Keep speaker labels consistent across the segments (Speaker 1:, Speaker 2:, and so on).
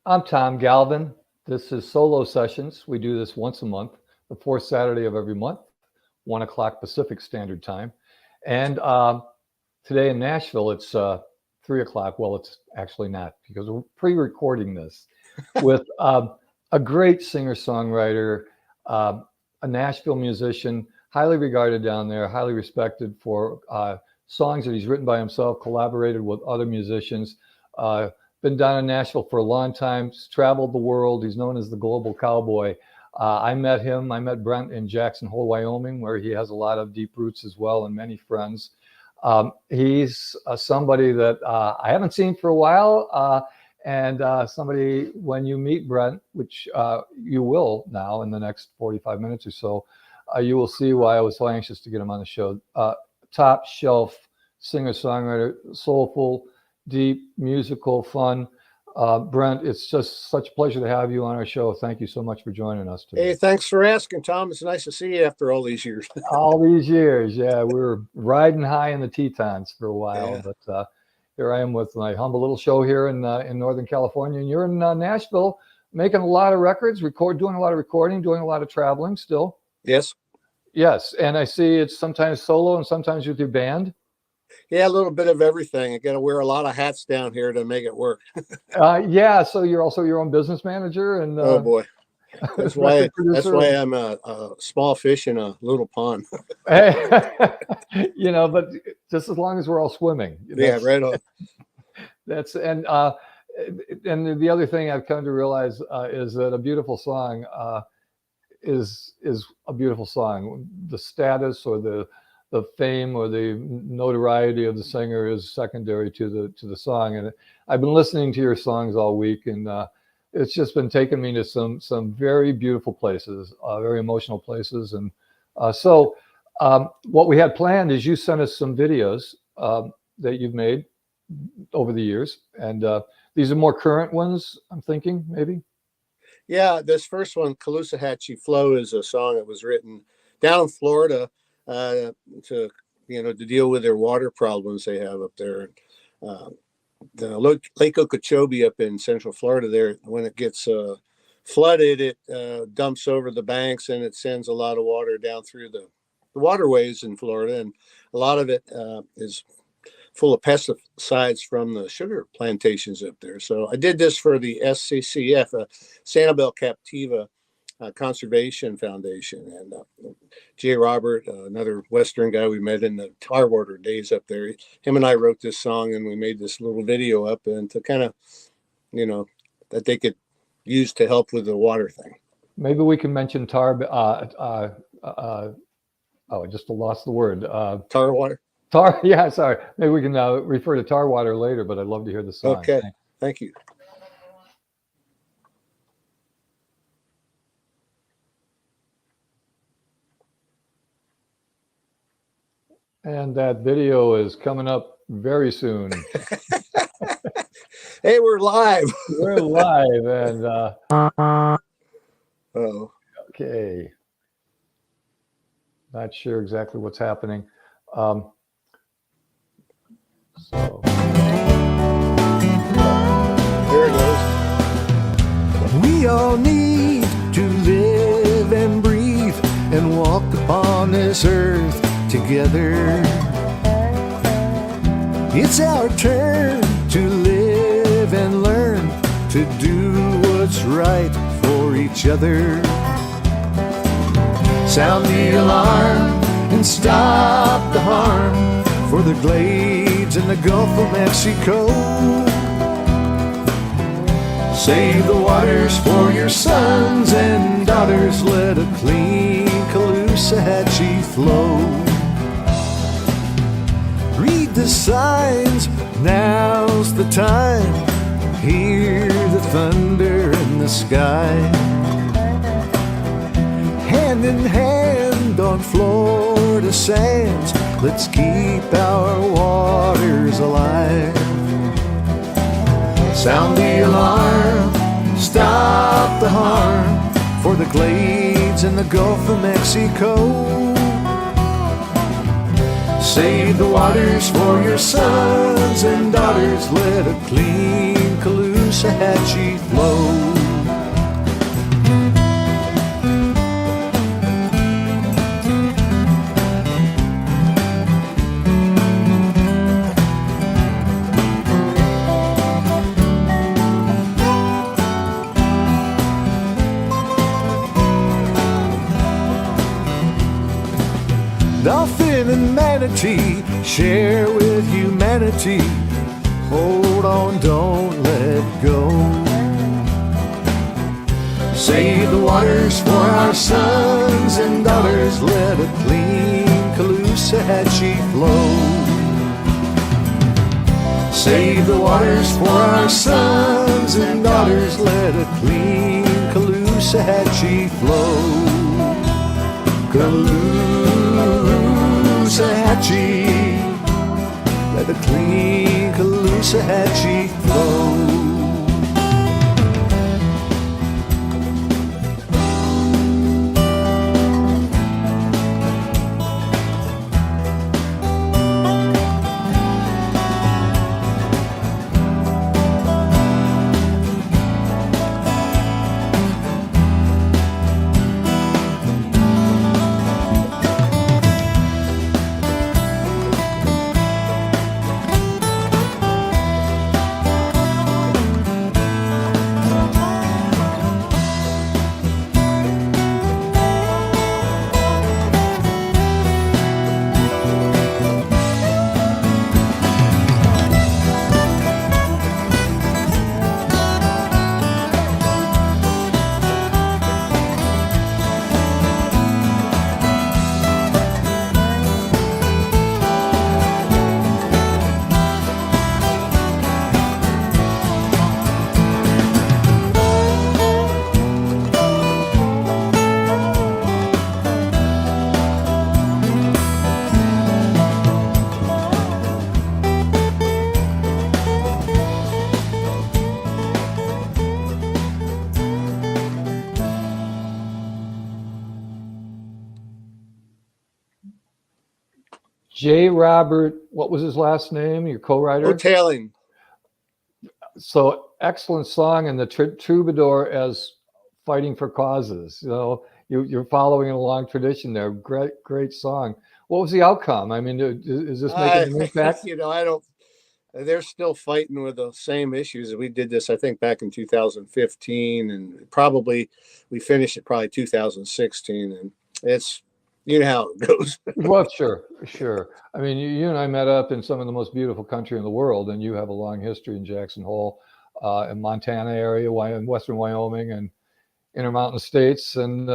Speaker 1: I'm Tom Galvin. This is Solo Sessions. We do this once a month, the fourth Saturday of every month, 1 o'clock Pacific Standard Time. And today in Nashville, it's 3 o'clock. Well, it's actually not because we're pre-recording this with a great singer-songwriter, a Nashville musician, highly regarded down there, highly respected for songs that he's written by himself, collaborated with other musicians. Been down in Nashville for a long time, traveled the world. He's known as the Global Cowboy. I met Brent in Jackson Hole, Wyoming, where he has a lot of deep roots as well and many friends. He's somebody that I haven't seen for a while, and somebody, when you meet Brent, which you will now in the next 45 minutes or so, you will see why I was so anxious to get him on the show. Top shelf singer-songwriter, soulful, deep, musical, fun. Brent, it's just such a pleasure to have you on our show. Thank you so much for joining us today.
Speaker 2: Hey, thanks for asking, Tom. It's nice to see you after all these years.
Speaker 1: All these years, yeah. We were riding high in the Tetons for a while,
Speaker 2: Yeah.
Speaker 1: but here I am with my humble little show here in Northern California. And you're in Nashville, making a lot of records, doing a lot of recording, doing a lot of traveling still.
Speaker 2: Yes.
Speaker 1: Yes, and I see it's sometimes solo and sometimes with your band.
Speaker 2: Yeah, a little bit of everything. I got to wear a lot of hats down here to make it work.
Speaker 1: Yeah, so you're also your own business manager, and
Speaker 2: Oh boy, that's why I'm a small fish in a little pond.
Speaker 1: But just as long as we're all swimming.
Speaker 2: Yeah, right on.
Speaker 1: That's and the other thing I've come to realize is that a beautiful song is a beautiful song. The status or the fame or the notoriety of the singer is secondary to the song. And I've been listening to your songs all week, and it's just been taking me to some very beautiful places, very emotional places. And so what we had planned is you sent us some videos that you've made over the years, and these are more current ones, I'm thinking, maybe.
Speaker 2: Yeah, this first one, Caloosahatchee Flow, is a song that was written down in Florida to deal with their water problems they have up there. The Lake Okeechobee up in Central Florida there, when it gets flooded, it dumps over the banks and it sends a lot of water down through the waterways in Florida, and a lot of it is full of pesticides from the sugar plantations up there. So I did this for the SCCF, Sanibel Captiva Conservation Foundation, and Jay Robert, another Western guy we met in the tar water days up there. Him and I wrote this song, and we made this little video up, and to kind of, that they could use to help with the water thing.
Speaker 1: Maybe we can mention tar. I just lost the word.
Speaker 2: Tar water.
Speaker 1: Tar. Yeah, sorry. Maybe we can refer to tar water later, but I'd love to hear the song.
Speaker 2: Okay. Thank you.
Speaker 1: And that video is coming up very soon.
Speaker 2: Hey, we're live.
Speaker 1: We're live, and
Speaker 2: oh,
Speaker 1: okay. Not sure exactly what's happening. So
Speaker 2: there it goes.
Speaker 3: We all need to live and breathe and walk upon this earth together. It's our turn to live and learn to do what's right for each other. Sound the alarm and stop the harm for the glades in the Gulf of Mexico. Save the waters for your sons and daughters. Let a clean Caloosahatchee flow. Read the signs, now's the time. Hear the thunder in the sky. Hand in hand on Florida sands, let's keep our waters alive. Sound the alarm, stop the harm for the glades in the Gulf of Mexico. Save the waters for your sons and daughters. Let a clean Caloosahatchee Caloosahatchee flow. Dolphin and manatee share with humanity. Hold on, don't let go. Save the waters for our sons and daughters. Let a clean Caloosahatchee flow. Save the waters for our sons and daughters. Let a clean Caloosahatchee flow. Caloosahatchee, let a clean Caloosahatchee flow.
Speaker 1: J. Robert, what was his last name? Your co-writer?
Speaker 2: O'Tailing.
Speaker 1: So excellent song, and the troubadour as fighting for causes. You know, you're following a long tradition there. Great song. What was the outcome? I mean, is this making an impact?
Speaker 2: You know, I don't. They're still fighting with the same issues. We did this, I think, back in 2015, and probably we finished it probably 2016, and it's, you know how it goes.
Speaker 1: Well, sure. I mean, you and I met up in some of the most beautiful country in the world, and you have a long history in Jackson Hole, in Montana area, Western Wyoming, and Intermountain States, and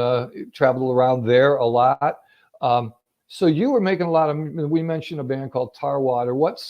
Speaker 1: traveled around there a lot. So you were making a lot of. We mentioned a band called Tarwater. What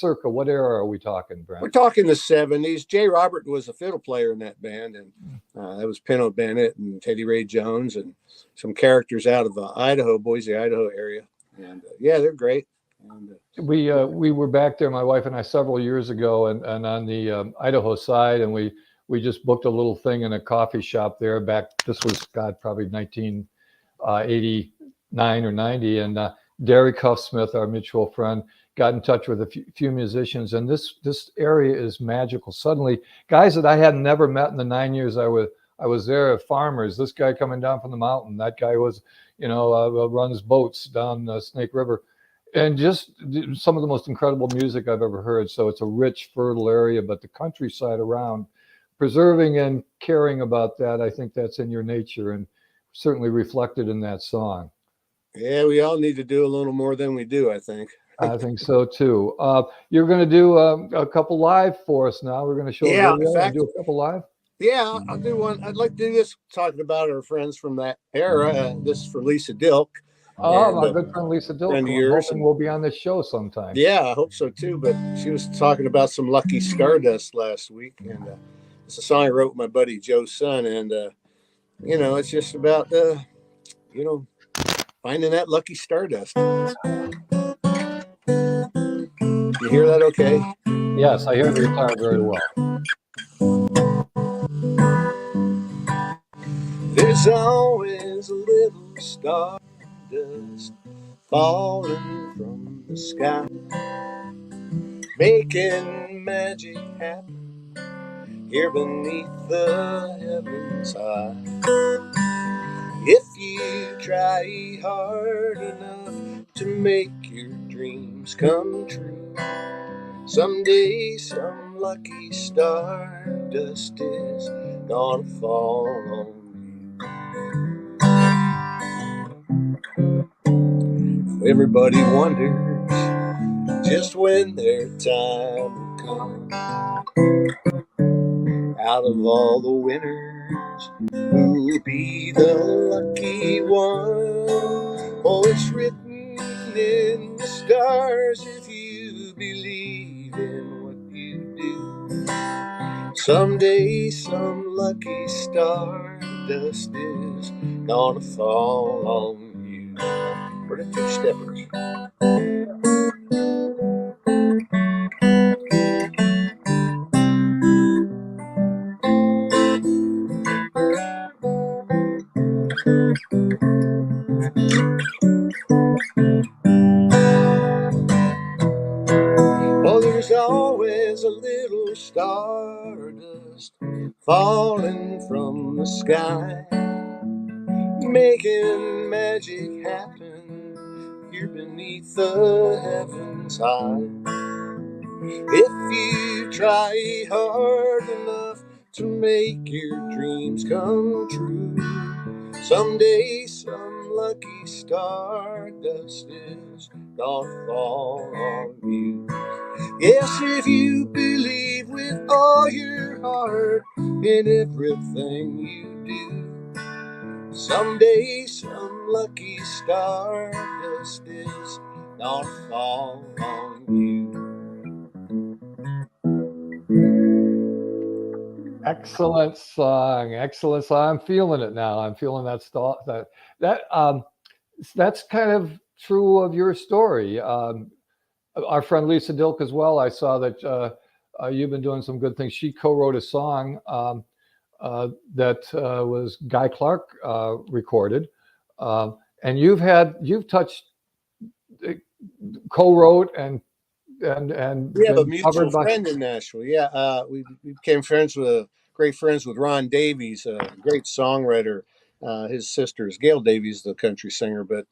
Speaker 1: era are we talking, Brent?
Speaker 2: We're talking the 70s. Jay Robert was a fiddle player in that band, and that was Pinto Bennett and Teddy Ray Jones and some characters out of Idaho, Boise, Idaho area. And yeah, they're great. And,
Speaker 1: we were back there, my wife and I, several years ago, and on the Idaho side, and we just booked a little thing in a coffee shop there. This was probably 1989 or 90, and Derek Huffsmith, our mutual friend, got in touch with a few musicians, and this area is magical. Suddenly, guys that I had never met in the 9 years I was there, farmers. This guy coming down from the mountain, that guy was, runs boats down Snake River, and just some of the most incredible music I've ever heard. So it's a rich, fertile area, but the countryside around, preserving and caring about that, I think that's in your nature and certainly reflected in that song.
Speaker 2: yeah, we all need to do a little more than we do, I think.
Speaker 1: I think so too. You're going to do a couple live for us now. We're going to show a video and do a couple live.
Speaker 2: Yeah, I'll do one. I'd like to do this talking about our friends from that era. This is for Lisa Dilk.
Speaker 1: Oh,
Speaker 2: and,
Speaker 1: my good friend Lisa Dilk.
Speaker 2: friend of yours,
Speaker 1: and we'll be on this show sometime.
Speaker 2: Yeah, I hope so too. But she was talking about some Lucky Stardust last week, and it's a song I wrote with my buddy Joe's son, and it's just about finding that lucky stardust. You hear that okay?
Speaker 1: Yes, I hear the guitar very well.
Speaker 2: There's always a little stardust falling from the sky, making magic happen here beneath the heavens high. If you try hard enough to make your dreams come true, someday some lucky star dust is gonna fall on you. Everybody wonders just when their time will come. Out of all the winners, who will be the lucky one? Oh, it's written in the stars if you believe in what you do. Someday some lucky star dust is gonna fall on you. For the two-steppers. Oh, there's always a little stardust falling from the sky, making magic happen here beneath the heavens high. If you try hard enough to make your dreams come true, someday some lucky stardust is gonna fall on you. Yes, if you believe with all your heart in everything you do, someday some lucky stardust is gonna fall on you.
Speaker 1: Excellent song. Excellent song. I'm feeling it now. I'm feeling that's kind of true of your story. Our friend Lisa Dilk as well. I saw that you've been doing some good things. She co-wrote a song that was Guy Clark recorded, and you've touched, co-wrote and
Speaker 2: We have a
Speaker 1: been
Speaker 2: mutual
Speaker 1: covered by.
Speaker 2: friend in Nashville. Yeah, we became great friends with Ron Davies, a great songwriter. His sister is Gail Davies, the country singer, but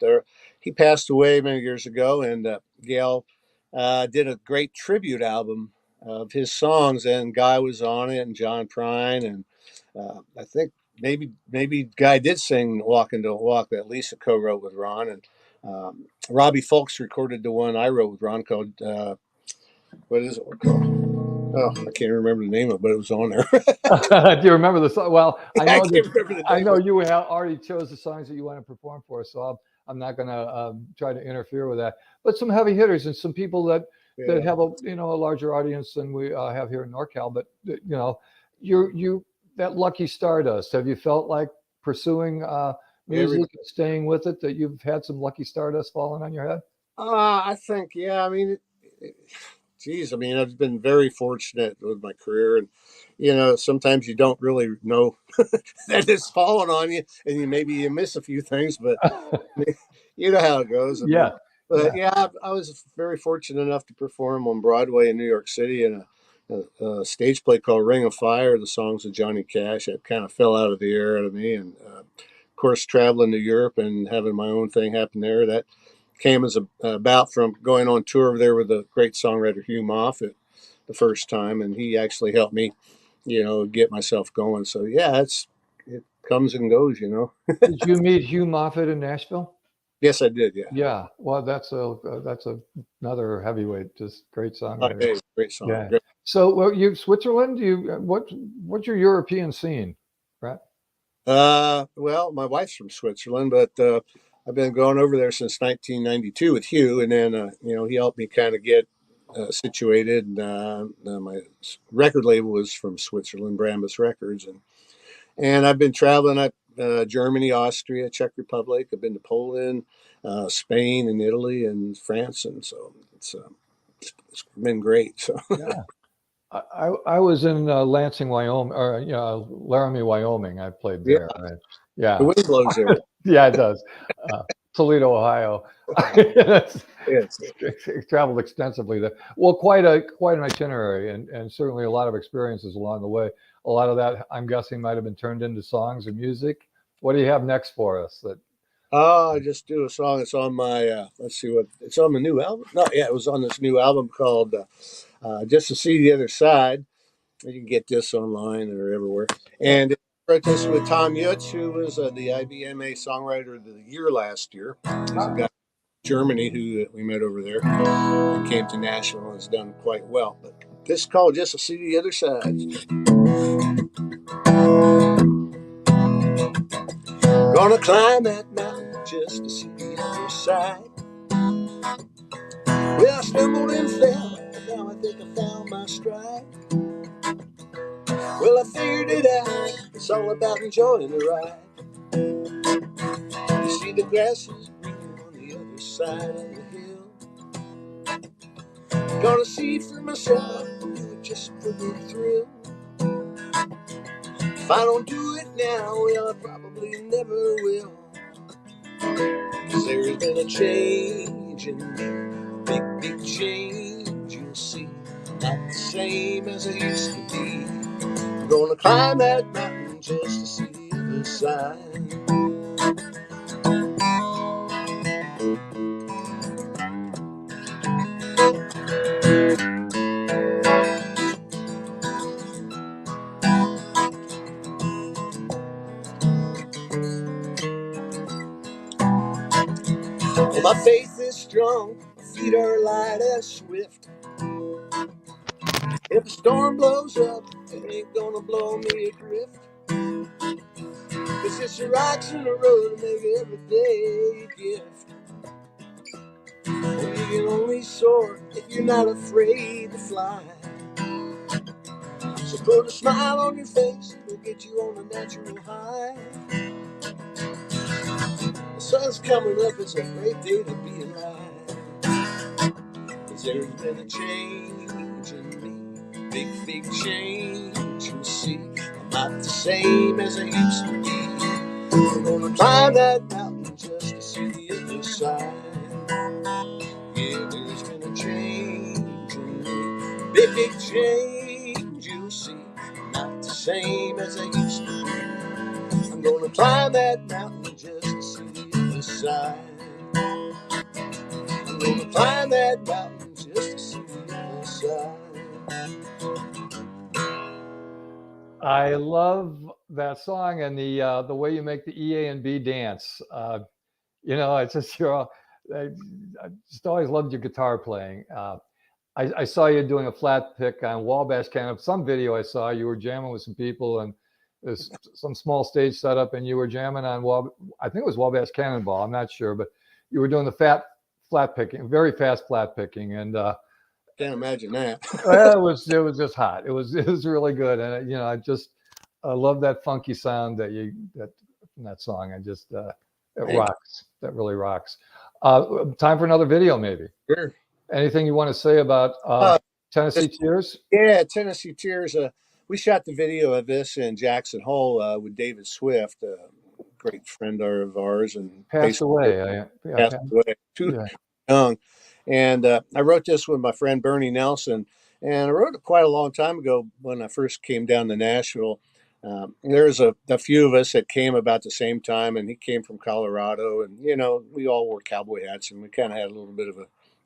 Speaker 2: he passed away many years ago, and Gail did a great tribute album of his songs, and Guy was on it, and John Prine, and I think maybe Guy did sing "Walking to Walk" that Lisa co-wrote with Ron, and Robbie Fulks recorded the one I wrote with Ron called. What is it called? Oh, I can't remember the name of it, but it was on there.
Speaker 1: Do you remember the song? Well, I
Speaker 2: I
Speaker 1: know
Speaker 2: can't
Speaker 1: that
Speaker 2: remember the
Speaker 1: I
Speaker 2: name
Speaker 1: know
Speaker 2: of it.
Speaker 1: you have already chose the songs that you want to perform for, so I'm not going to try to interfere with that. But some heavy hitters and some people that
Speaker 2: Yeah.
Speaker 1: have a larger audience than we have here in NorCal. But you that lucky stardust. Have you felt like pursuing
Speaker 2: Every,
Speaker 1: music and staying with it, that you've had some lucky stardust falling on your head?
Speaker 2: I think, yeah, I mean, geez, I mean, I've been very fortunate with my career. And, sometimes you don't really know that it's falling on you and maybe you miss a few things, but you know how it goes. I mean,
Speaker 1: Yeah,
Speaker 2: but
Speaker 1: yeah.
Speaker 2: yeah, I was very fortunate enough to perform on Broadway in New York City in a stage play called Ring of Fire, the songs of Johnny Cash. It kind of fell out of the air out of me. And of course, traveling to Europe and having my own thing happen there, that came as about from going on tour over there with the great songwriter Hugh Moffett the first time. And he actually helped me, get myself going. So yeah, it comes and goes.
Speaker 1: Did you meet Hugh Moffett in Nashville?
Speaker 2: Yes, I did. Yeah.
Speaker 1: Yeah, well, another heavyweight, just great songwriter.
Speaker 2: Okay, great song.
Speaker 1: Yeah.
Speaker 2: Great.
Speaker 1: So, well, you Switzerland? What's your European scene, right?
Speaker 2: Well, my wife's from Switzerland, but I've been going over there since 1992 with Hugh, and then he helped me kind of get situated. My record label was from Switzerland, Brambis Records, and I've been traveling up Germany, Austria, Czech Republic. I've been to Poland, Spain, and Italy, and France, and so it's been great. So
Speaker 1: Yeah. I was in Lansing, Wyoming, or Laramie, Wyoming. I played
Speaker 2: yeah,
Speaker 1: there. Right?
Speaker 2: the
Speaker 1: Yeah,
Speaker 2: wind blows there.
Speaker 1: yeah, it does. Uh, Toledo, Ohio. That's-
Speaker 2: Yes.
Speaker 1: traveled extensively there. Well, quite an itinerary, and certainly a lot of experiences along the way. A lot of that, I'm guessing, might have been turned into songs or music. What do you have next for us? That
Speaker 2: I just do a song. It's on my, let's see what, it's on the new album. No, yeah, it was on this new album called Just to See the Other Side. You can get this online or everywhere. And I wrote this with Tom Yutz, who was the IBMA Songwriter of the Year last year. He's a guy from Germany who we met over there and came to Nashville and has done quite well. But this is called Just to See the Other Side. Gonna climb that mountain just to see the other side. Well, I stumbled and fell, but now I think I found my stride. Well, I figured it out. It's all about enjoying the ride. You see, the grass is green on the other side of the hill. Gonna see for myself, do it just for the thrill. If I don't do it now, well, I probably never will. 'Cause there's been a change in me, big, big change, you'll see. Not the same as I used to be. I'm gonna climb that mountain just to see the other side. Well, my faith is strong, my feet are light as swift. If a storm blows up, it ain't gonna blow me adrift. 'Cause it's the rocks in the road that make every day a gift. Well, you can only soar if you're not afraid to fly. So put a smile on your face, it'll get you on a natural high. The sun's coming up, it's a great day to be alive. 'Cause there's been a change in me, big, big change, you'll see. I'm not the same as I used to be. I'm gonna climb that mountain just to see the other side. Yeah, there's been a change in me, big, big change, you'll see. I'm not the same as I used to be. I'm gonna climb that mountain just to see the other side. I'm gonna climb that mountain just to see the other side.
Speaker 1: I love that song and the way you make the E, A, and B dance. It's just I just always loved your guitar playing. I saw you doing a flat pick on Wabash Cannon. Some video I saw you were jamming with some people and there's some small stage setup and you were jamming on I think it was Wabash Cannonball. I'm not sure, but you were doing the flat picking, very fast flat picking, and
Speaker 2: Can't imagine that.
Speaker 1: well, it was just hot. It was really good, and I love that funky sound that from that song. It rocks. That really rocks. Time for another video, maybe.
Speaker 2: Sure.
Speaker 1: Anything you want to say about Tennessee Tears?
Speaker 2: Yeah, Tennessee Tears. We shot the video of this in Jackson Hole with David Swift, a great friend of ours, and
Speaker 1: Passed away.
Speaker 2: Passed away too young. And I wrote this with my friend Bernie Nelson, and I wrote it quite a long time ago when I first came down to Nashville. There's a few of us that came about the same time, and he came from Colorado, and we all wore cowboy hats, and we kind of had a little bit of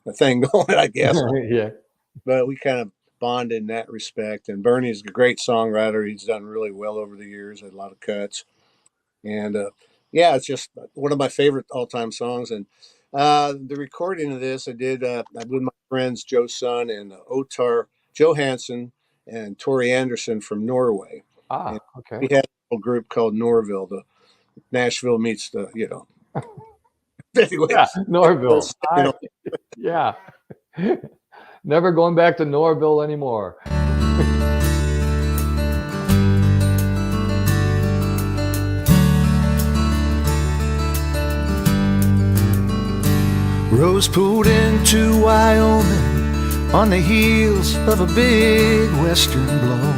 Speaker 2: a thing going, I guess.
Speaker 1: Yeah.
Speaker 2: But we kind of bonded in that respect. And Bernie's a great songwriter. He's done really well over the years, had a lot of cuts. And it's just one of my favorite all-time songs. And the recording of this I did with my friends Joe Sun and Otar Johansson and Tori Anderson from Norway. And
Speaker 1: Okay.
Speaker 2: we had a little group called Norville. The Nashville meets the, Anyway,
Speaker 1: yeah, Norville. Yeah. Never going back to Norville anymore.
Speaker 3: Rose pulled into Wyoming on the heels of a big western blow.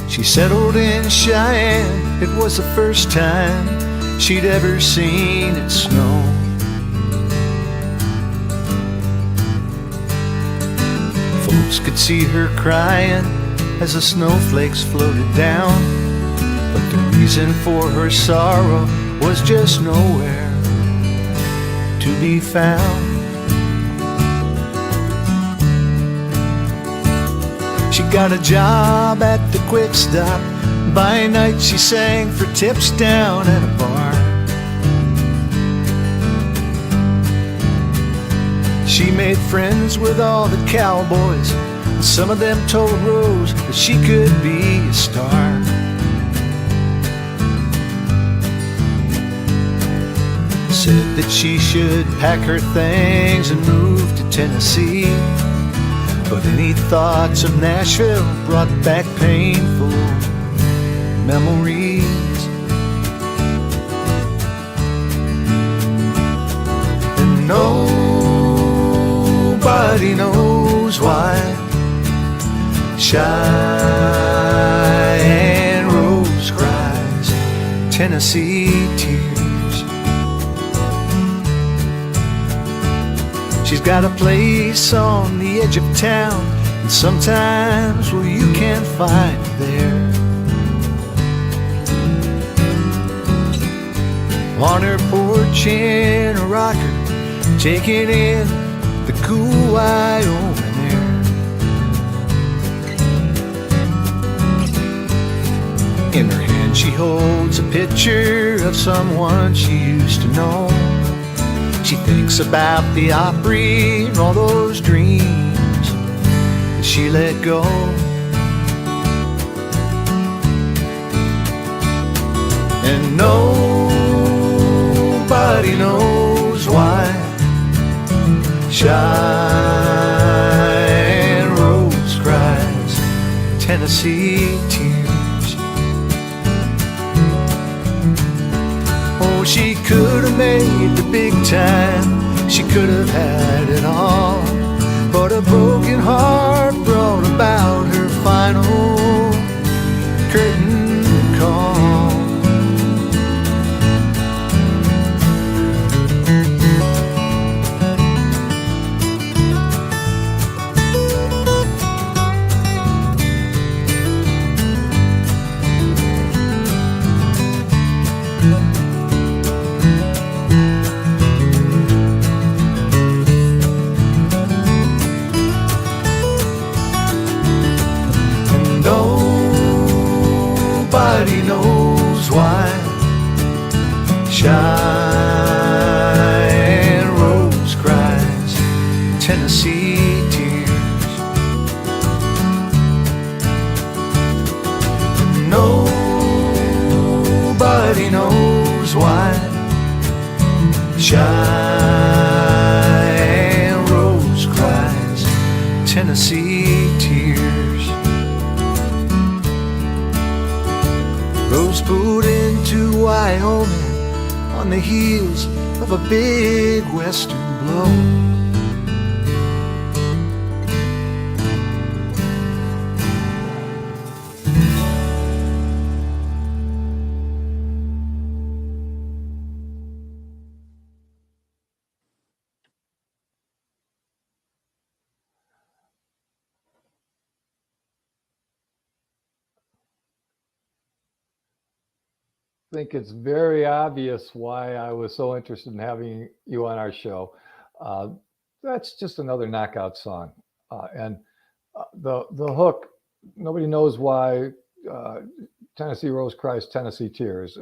Speaker 3: She She settled in Cheyenne. It was the first time she'd ever seen it snow. Folks could see her crying as the snowflakes floated down, but the reason for her sorrow was just nowhere to be found. She got a job at the Quick Stop. By night she sang for tips down at a bar. She made friends with all the cowboys, and some of them told Rose that she could be a star. Said that she should pack her things and move to Tennessee, but any thoughts of Nashville brought back painful memories. And nobody knows why Cheyenne Rose cries Tennessee tears. She's got a place on the edge of town, and sometimes, well, you can't find her there. On her porch in a rocker, taking in the cool Wyoming air. In her hand she holds a picture of someone she used to know. She thinks about the Opry and all those dreams that she let go. And nobody knows why Cheyenne Rose cries Tennessee tears. Oh, she could have made the big time, she could have had it all, but a broken heart brought about her final curtain call. Nobody knows why Cheyenne Rose cries Tennessee tears. Nobody knows why Cheyenne Rose cries Tennessee tears. Rose pulled into Wyoming on the heels of a big western blow.
Speaker 1: I think it's very obvious why I was so interested in having you on our show. That's just another knockout song. And the hook, nobody knows why Tennessee Rose cries Tennessee tears.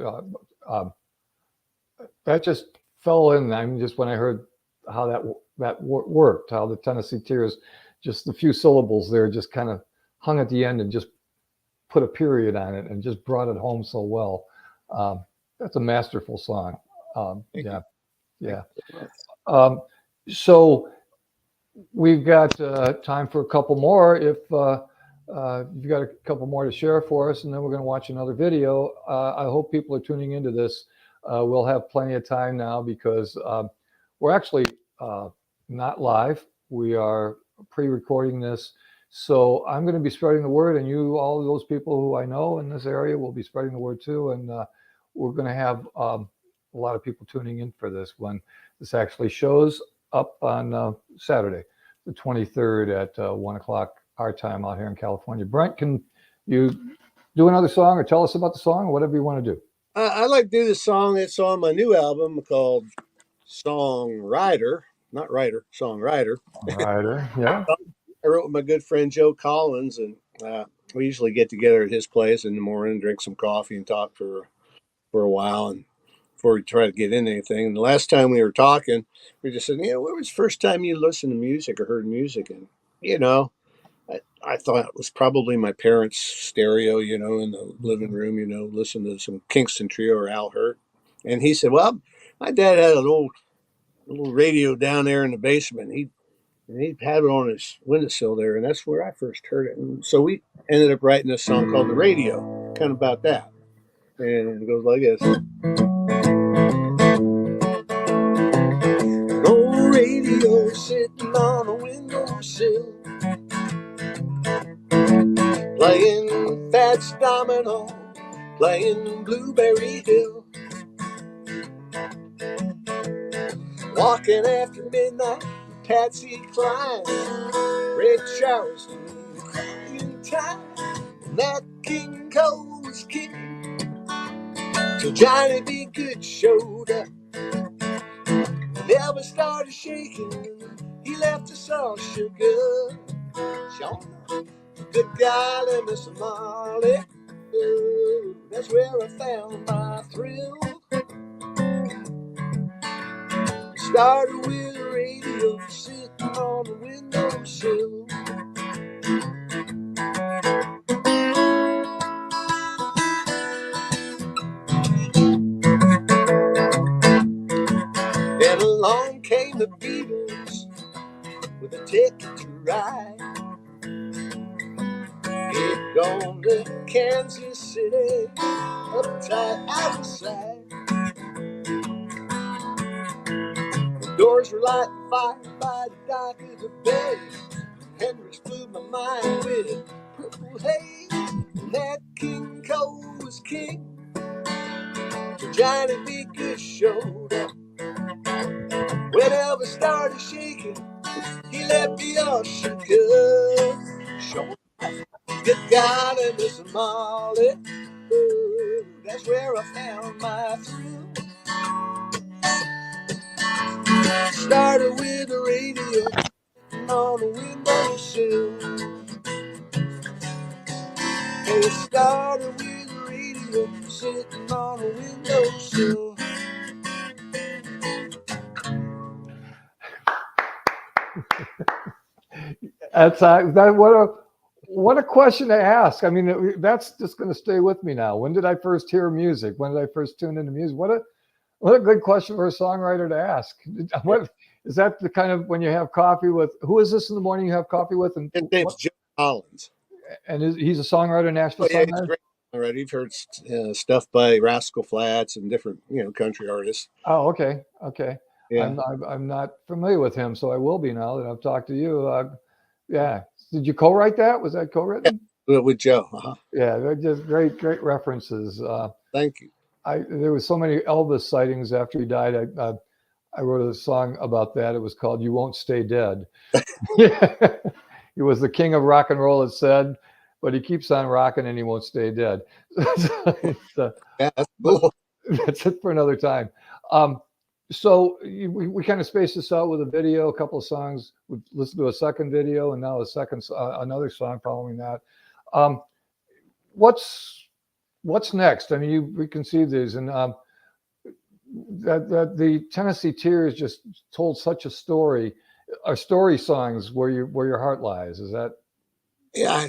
Speaker 1: That just fell in. I mean, just when I heard how that worked, how the Tennessee tears, just the few syllables there just kind of hung at the end and just put a period on it and just brought it home so well. That's a masterful song. Yeah. So we've got time for a couple more. If you've got a couple more to share for us, and then we're going to watch another video. I hope people are tuning into this. We'll have plenty of time now because we're actually not live. We are pre-recording this So I'm going to be spreading the word, and all those people who I know in this area will be spreading the word too. And we're going to have a lot of people tuning in for this when this actually shows up on Saturday, the 23rd at 1 o'clock our time out here in California. Brent, can you do another song or tell us about the song or whatever you want to do?
Speaker 2: I'd like to do this song. It's on my new album called Songwriter, not writer, Songwriter.
Speaker 1: Ryder, yeah.
Speaker 2: I wrote with my good friend Joe Collins, and we usually get together at his place in the morning, drink some coffee, and talk for a while, and before we try to get into anything. And the last time we were talking, we just said, when was the first time you listened to music or heard music? And you know, I thought it was probably my parents' stereo, in the living room, listen to some Kingston Trio or Al Hurt. And he said, well, my dad had an old little radio down there in the basement. He had it on his windowsill there, and that's where I first heard it. And so we ended up writing this song called The Radio, kind of about that. And it goes like this. An old radio sitting on a windowsill, playing Fats Domino, playing Blueberry Hill. Walking after midnight, Patsy Cline, Red Charleston, crying time, and that King Cole was king. So Johnny B. Good showed up. When Elvis started shaking, he left us all shook up. Sean, good golly, Miss Molly, ooh, that's where I found my thrill. Started with a radio sitting on the windowsill. Then along came the Beatles with a ticket to ride. It gone to Kansas City, uptight outside. The doors were lighting fire by the dock of the bay. Hendrix blew my mind with purple haze. And that King Cole was king. So Johnny B. Good showed up. When Elvis started shaking, he left me all shook up. Showing good golly, Miss Molly, ooh, that's where I found my thrill. Started with the radio on the windowsill. It started with the radio sitting on the windowsill.
Speaker 1: What a question to ask. I mean, that's just going to stay with me now. When did I first hear music? When did I first tune into music? What a good question for a songwriter to ask. What is that? The kind of when you have coffee with, who is this in the morning you have coffee with? And
Speaker 2: His name's Joe Collins.
Speaker 1: And he's a songwriter, Nashville
Speaker 2: Oh yeah,
Speaker 1: songwriter.
Speaker 2: he's great. All right, you've heard stuff by Rascal Flatts and different, country artists.
Speaker 1: Oh, okay.
Speaker 2: Yeah.
Speaker 1: I'm not familiar with him, so I will be now that I've talked to you. Yeah. Did you co-write that? Was that co-written?
Speaker 2: Yeah, with Joe. Uh-huh.
Speaker 1: Yeah, they're just great references.
Speaker 2: Thank you.
Speaker 1: There was so many Elvis sightings after he died. I wrote a song about that. It was called "You Won't Stay Dead." He was the king of rock and roll, it said, but he keeps on rocking and he won't stay dead.
Speaker 2: Yeah, that's cool.
Speaker 1: That's it for another time. So we kind of spaced this out with a video, a couple of songs. We've listened to a second video, and now another song following that. What's next? I mean, we can see these, and that the Tennessee Tears just told such a story. Are story songs where your heart lies? Is that?
Speaker 2: Yeah,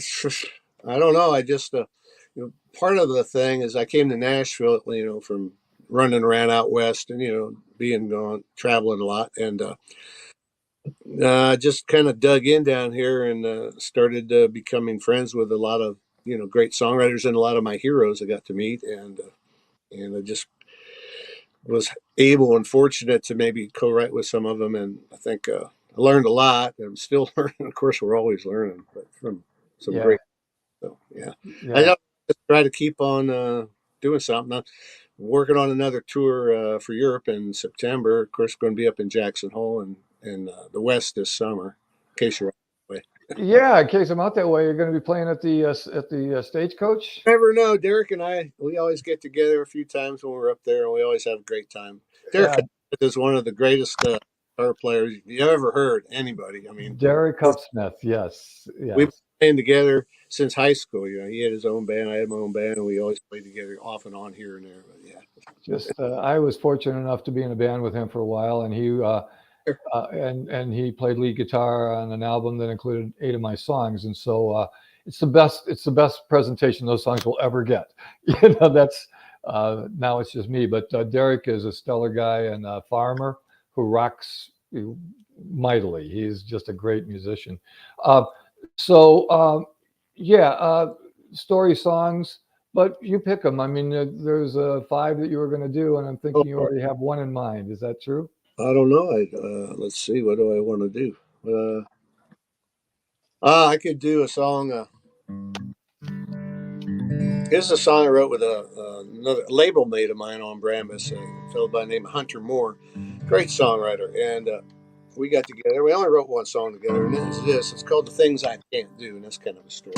Speaker 2: I don't know. I just part of the thing is I came to Nashville, from running around out west and being gone traveling a lot, and just kind of dug in down here and started becoming friends with a lot of great songwriters and a lot of my heroes I got to meet, and I just was able and fortunate to maybe co-write with some of them, and I think I learned a lot. I'm still learning. Of course, we're always learning, but from some
Speaker 1: Yeah.
Speaker 2: great. So yeah, I
Speaker 1: Yeah.
Speaker 2: just try to keep on doing something. I'm working on another tour for Europe in September. Of course, going to be up in Jackson Hole and the West this summer. In case you're away.
Speaker 1: Yeah. In case I'm out that way, you're going to be playing at the Stagecoach.
Speaker 2: Never know. Derek and I, we always get together a few times when we're up there, and we always have a great time. Derek
Speaker 1: Yeah.
Speaker 2: is one of the greatest guitar players you ever heard. Anybody. I mean,
Speaker 1: Derek
Speaker 2: we're,
Speaker 1: Upsmith. Yes.
Speaker 2: we've been
Speaker 1: Yes.
Speaker 2: playing together since high school. You know, he had his own band, I had my own band, and we always played together off and on here and there. But yeah,
Speaker 1: Just I was fortunate enough to be in a band with him for a while, and he played lead guitar on an album that included 8 of my songs, and so it's the best presentation those songs will ever get. You know, that's now it's just me, but Derek is a stellar guy and a farmer who rocks mightily. He's just a great musician. Uh, so yeah, story songs. But you pick them. I mean, there's 5 that you were going to do, and I'm thinking you already have one in mind. Is that true?
Speaker 2: I don't know. Let's see. What do I want to do? I could do a song. Here's a song I wrote with another label mate of mine on Brambis, a fellow by the name of Hunter Moore, great songwriter. And we got together. We only wrote one song together, and it's this. It's called "The Things I Can't Do," and that's kind of a story.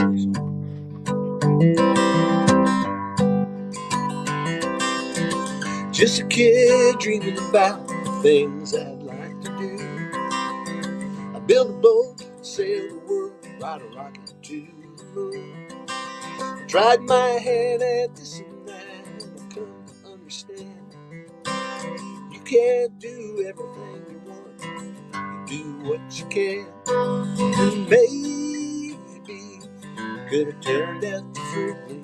Speaker 2: Just a kid dreaming about the things I'd like to do. I build a boat, sail the world, ride a rocket to the moon. I tried my hand at this and that, and I've come to understand you can't do everything you want. You do what you can, and maybe it could have turned out differently.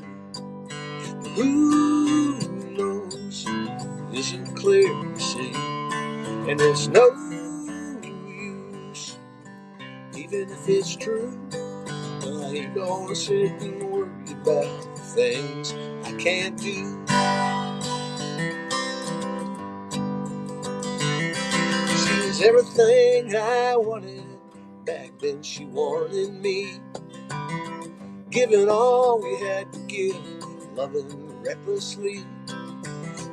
Speaker 2: But who knows? It isn't clear to see, and there's no use, even if it's true. Well, I ain't gonna sit and worry about the things I can't do. She was everything I wanted. Back then she wanted me, giving all we had to give, loving recklessly.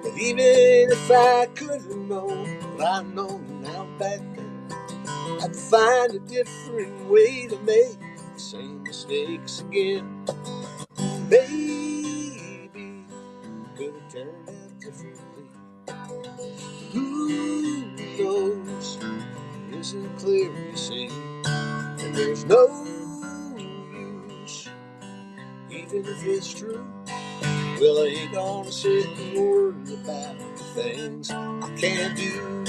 Speaker 2: But even if I could have known what I know now back then, I'd find a different way to make the same mistakes again. Maybe could have turned out differently. Who knows? It isn't clear, you see, and there's no use, even if it's true. Well, I ain't gonna sit and worry about the things I can't do.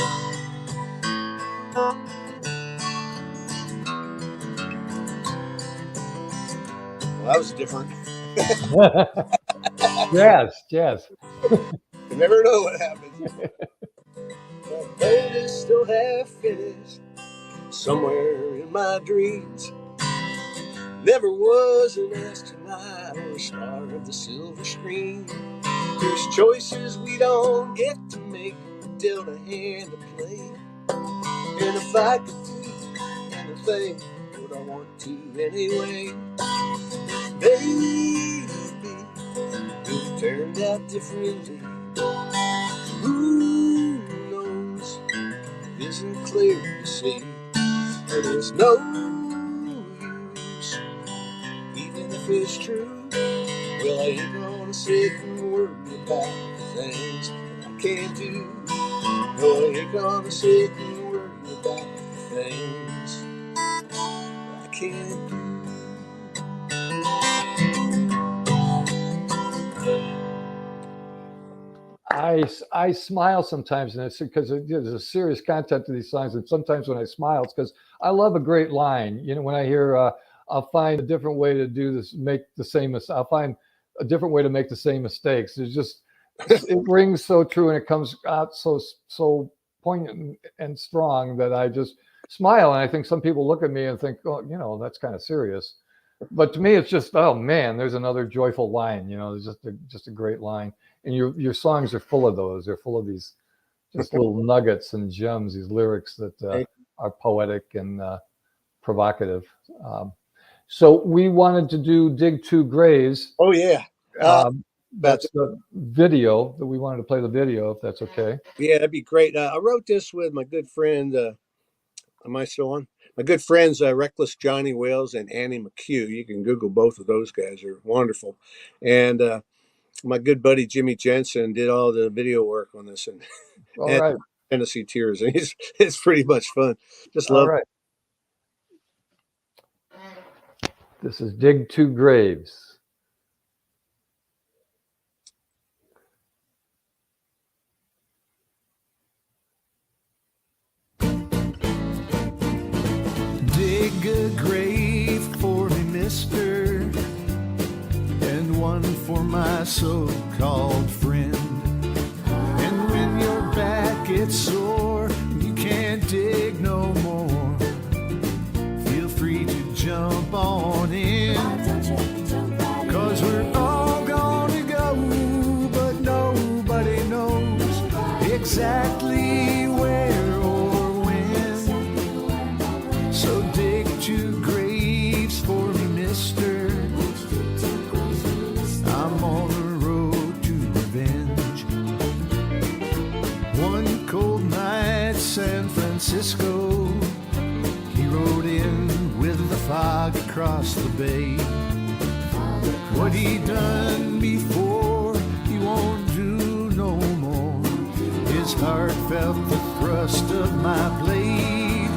Speaker 2: Well, that was different.
Speaker 1: Jazz.
Speaker 2: You never know what happens. My boat is still half finished, somewhere in my dreams. Never was an astronaut or a star of the silver screen. There's choices we don't get to make, dealt a hand to play. And if I could do anything, would I want to anyway? Maybe it could have turned out differently. Who knows? It isn't clear to see, and there's no use, even if it's true. Well, I ain't gonna sit and worry about the things I can't do. No, I ain't gonna sit and worry about the things I can't do.
Speaker 1: I smile sometimes, and it's because there's a serious content to these songs. And sometimes when I smile, it's because I love a great line. You know, when I hear, I'll find a different way to do this, I'll find a different way to make the same mistakes. It's just, it rings so true, and it comes out so poignant and strong that I just smile. And I think some people look at me and think, oh, you know, that's kind of serious. But to me, it's just, oh man, there's another joyful line. You know, it's just a great line. And your songs are full of those. They're full of these just little nuggets and gems, these lyrics that are poetic and provocative. So we wanted to do Dig Two Graves.
Speaker 2: Oh yeah.
Speaker 1: That's the video that we wanted to play the video, if that's okay.
Speaker 2: Yeah, that'd be great. I wrote this with my good friend. Am I still on? My good friends, Reckless Johnny Wales and Annie McHugh. You can Google both of those guys; they're wonderful. And my good buddy Jimmy Jensen did all the video work on this,
Speaker 1: All
Speaker 2: and
Speaker 1: right.
Speaker 2: Tennessee Tears. And it's pretty much fun. Just
Speaker 1: All
Speaker 2: love.
Speaker 1: right. This is Dig Two Graves.
Speaker 3: Dig a grave for me, mister, and one for my so-called friend. And when your back gets sore, you can't dig no more, feel free to jump on in. 'Cause we're all gonna go, but nobody knows exactly where or when. So dig two graves for me, mister. I'm on the road to revenge. One cold night, San Francisco, he rode in with the fog across the bay. What he done before, he won't do no more. His heart felt the thrust of my blade.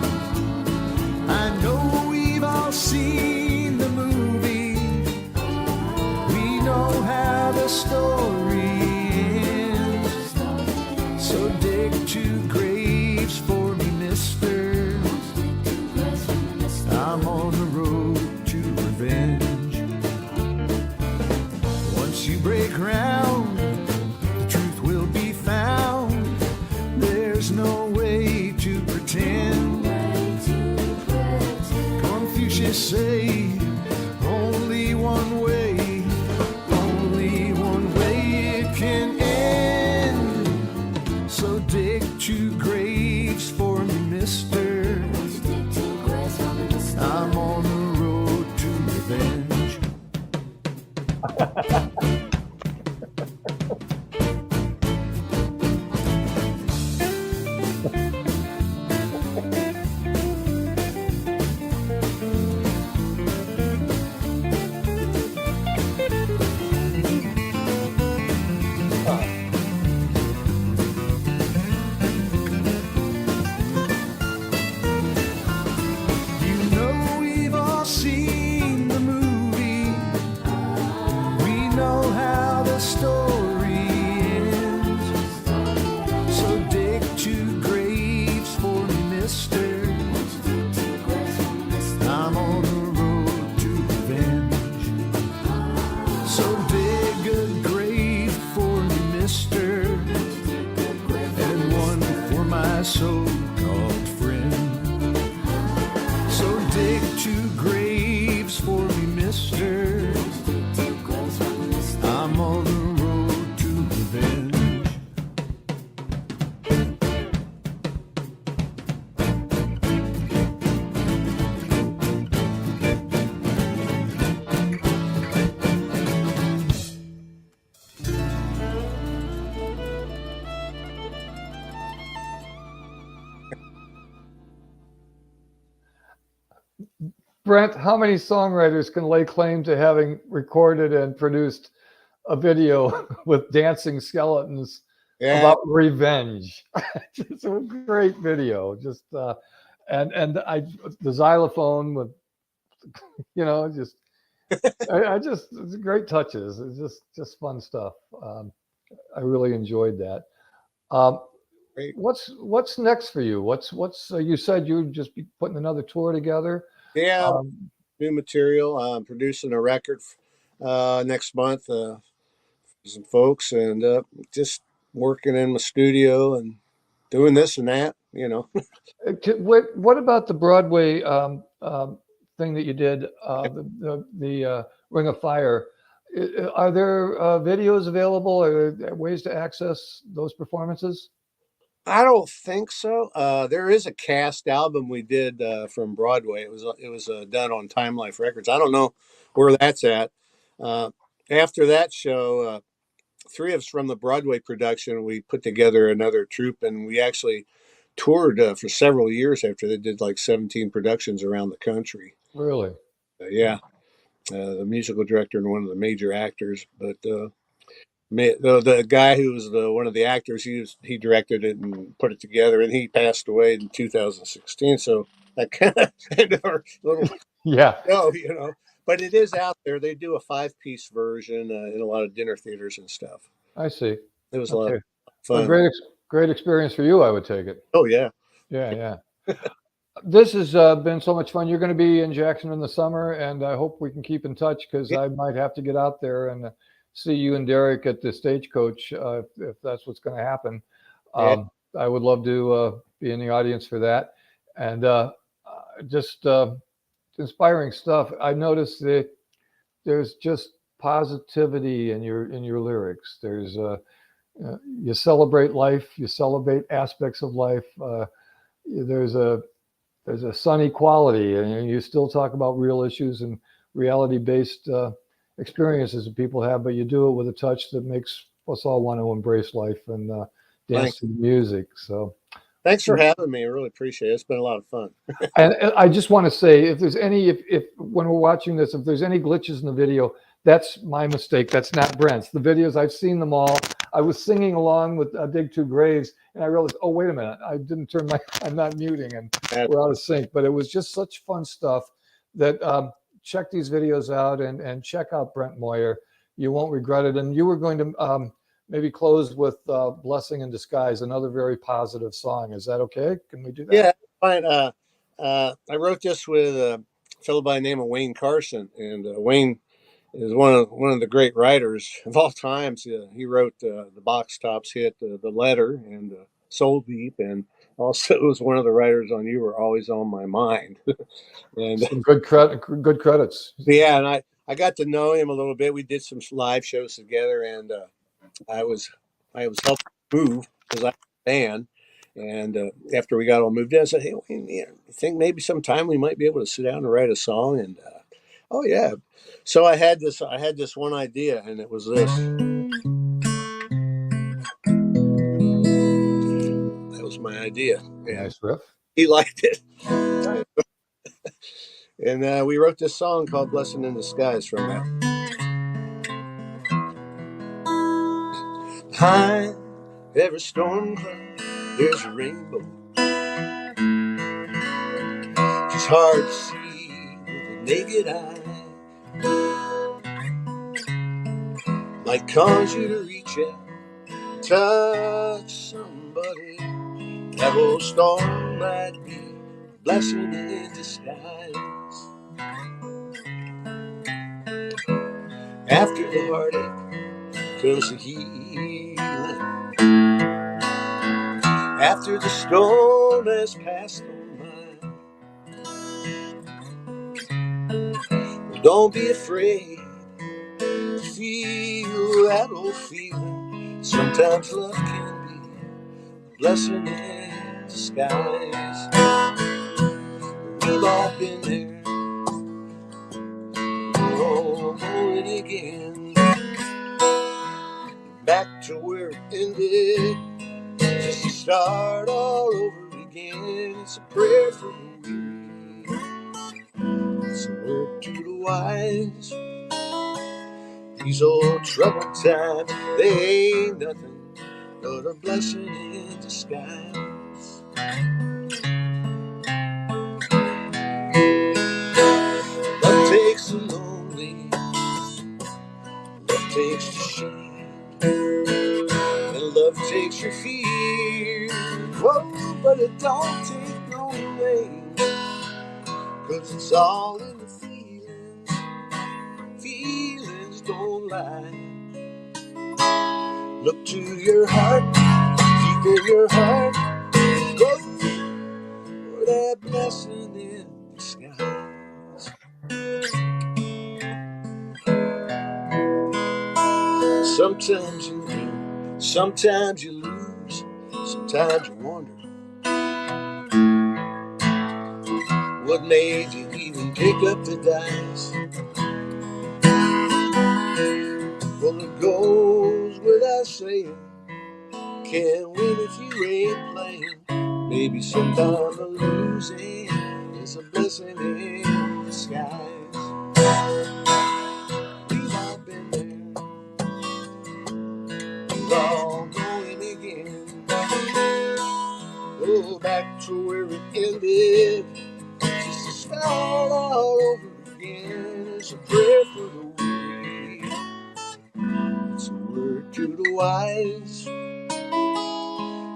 Speaker 3: I know we've all seen the movie. We know how the story ends. So dig two graves for me, mister. I'm on the road to revenge. Once you break ground, the truth will be found. There's no way to pretend. Confucius say, only one way it can end. So dig two graves for me, mister. I'm on the road to revenge. You know we've all seen the movie. We know how the story ends. So dig two graves for me, mister. I'm on the road to revenge. So dig a grave for me, mister, and one for my so-called friend. So dig two graves for me, mister. I'm on the road to revenge.
Speaker 1: Brent, how many songwriters can lay claim to having recorded and produced a video with dancing skeletons
Speaker 2: Yeah.
Speaker 1: about revenge? It's a great video. Just and the xylophone with, just I just, it's great touches. It's just fun stuff. I really enjoyed that.
Speaker 2: Great.
Speaker 1: What's next for you? What's you said you'd just be putting another tour together.
Speaker 2: Yeah.
Speaker 1: Um,
Speaker 2: New material. I'm producing a record next month for some folks, and just working in my studio and doing this and that.
Speaker 1: What about the Broadway thing that you did, the Ring of Fire? Are there videos available or ways to access those performances?
Speaker 2: I don't think so. There is a cast album we did from Broadway. It was done on Time Life Records. I don't know where that's at. Uh, After that show, three of us from the Broadway production, we put together another troupe, and we actually toured for several years after they did like 17 productions around the country.
Speaker 1: Really?
Speaker 2: Yeah, the musical director and one of the major actors, but the guy who was one of the actors, he directed it and put it together, and he passed away in 2016. So that kind of ended our little
Speaker 1: Yeah,
Speaker 2: show, But it is out there. They do a 5-piece version in a lot of dinner theaters and stuff.
Speaker 1: I see.
Speaker 2: It was a lot of
Speaker 1: Okay. Well,
Speaker 2: fun.
Speaker 1: great experience for you, I would take it.
Speaker 2: Oh yeah,
Speaker 1: Yeah, yeah. This has been so much fun. You're going to be in Jackson in the summer, and I hope we can keep in touch because
Speaker 2: yeah,
Speaker 1: I might have to get out there and see you and Derek at the Stagecoach if that's what's going to happen.
Speaker 2: yeah.
Speaker 1: I would love to be in the audience for that, and just inspiring stuff. I noticed that there's just positivity in your lyrics. There's you celebrate life, you celebrate aspects of life. There's a sunny quality, and you still talk about real issues and reality-based experiences that people have, but you do it with a touch that makes us all want to embrace life and dance
Speaker 2: Thanks.
Speaker 1: to the music. So,
Speaker 2: Thanks for having me. I really appreciate it. It's been a lot of fun.
Speaker 1: and I just want to say, if there's any, if when we're watching this, if there's any glitches in the video, that's my mistake. That's not Brent's. The videos, I've seen them all. I was singing along with Dig Two Graves, and I realized, oh, wait a minute, I didn't turn I'm not muting, and we're out of sync. But it was just such fun stuff that check these videos out and check out Brent Moyer. You won't regret it. And you were going to maybe close with Blessing in Disguise, another very positive song. Is that okay? Can we do that?
Speaker 2: Yeah, fine. I wrote this with a fellow by the name of Wayne Carson, and Wayne is one of the great writers of all times. He wrote the Box Tops hit, The Letter, and Soul Deep, and also was one of the writers on You Were Always on My Mind. And
Speaker 1: Some good credits.
Speaker 2: yeah, and I got to know him a little bit. We did some live shows together, and I was helping move because I was a band. And after we got all moved in, I said, "Hey, Wayne, I think maybe sometime we might be able to sit down and write a song." And oh yeah, so I had this one idea, and it was this. That was my idea, and
Speaker 1: Nice riff.
Speaker 2: he liked it. And we wrote this song called "Blessing in Disguise" from that. Behind every storm cloud, there's a rainbow. It's hard to see with the naked eye. Might cause you to reach out, touch somebody. That old storm might be a blessing in disguise. After the heartache comes the healing. After the storm has passed on mine. Don't be afraid to feel that old feeling. Sometimes love can be a blessing in disguise. We've all been there, oh, and again. Back to where it ended, just to start all over again. It's a prayer for the weary, it's a word to the wise. These old troubled times, they ain't nothing but a blessing in disguise. Love takes the lonely, love takes the shame, and love takes your fear. Whoa, but it don't take no name, 'cause it's all in the feelings. Feelings don't lie. Look to your heart, deep in your heart, go for that blessing in disguise. Sometimes you win, sometimes you lose, sometimes you What made you even pick up the dice? Well, it goes without saying, can't win if you ain't playing. Maybe sometimes the losing is a blessing in disguise. We've all been there, we're all going again. Oh, back to where it ended, just to start all over again. It's a prayer for the weak, it's a word to the wise.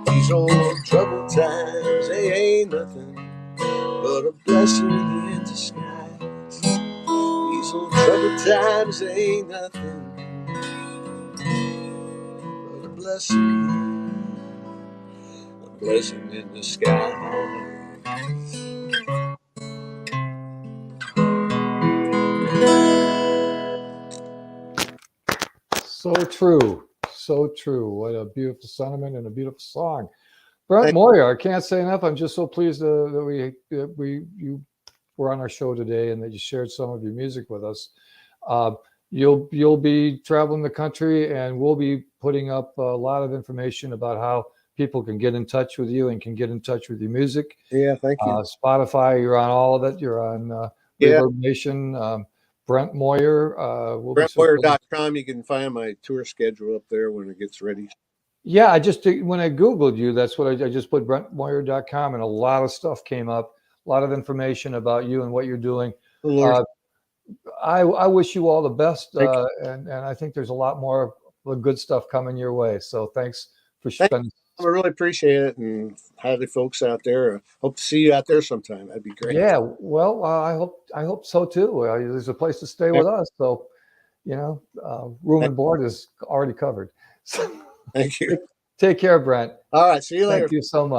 Speaker 2: These old troubled times, they ain't nothing but a blessing in disguise. These old troubled times, they ain't nothing but a blessing in disguise.
Speaker 1: So true. So true. What a beautiful sentiment and a beautiful song. Brent Moyer, I can't say enough. I'm just so pleased that you were on our show today and that you shared some of your music with us. You'll be traveling the country, and we'll be putting up a lot of information about how people can get in touch with you and can get in touch with your music.
Speaker 2: Yeah, thank you.
Speaker 1: Spotify, you're on all of it. You're on Reverb Nation. Brent Moyer.
Speaker 2: BrentMoyer.com. You can find my tour schedule up there when it gets ready.
Speaker 1: Yeah, when I Googled you, that's what I just put BrentMoyer.com, and a lot of stuff came up, a lot of information about you and what you're doing. I wish you all the best, and I think there's a lot more good stuff coming your way. So thanks for spending.
Speaker 2: I really appreciate it, and hi to folks out there. Hope to see you out there sometime. That'd be great.
Speaker 1: Yeah, well, I hope so too. There's a place to stay with us, so room and board is already covered. So
Speaker 2: thank you.
Speaker 1: Take care, Brent.
Speaker 2: All right, see you later.
Speaker 1: Thank you so much.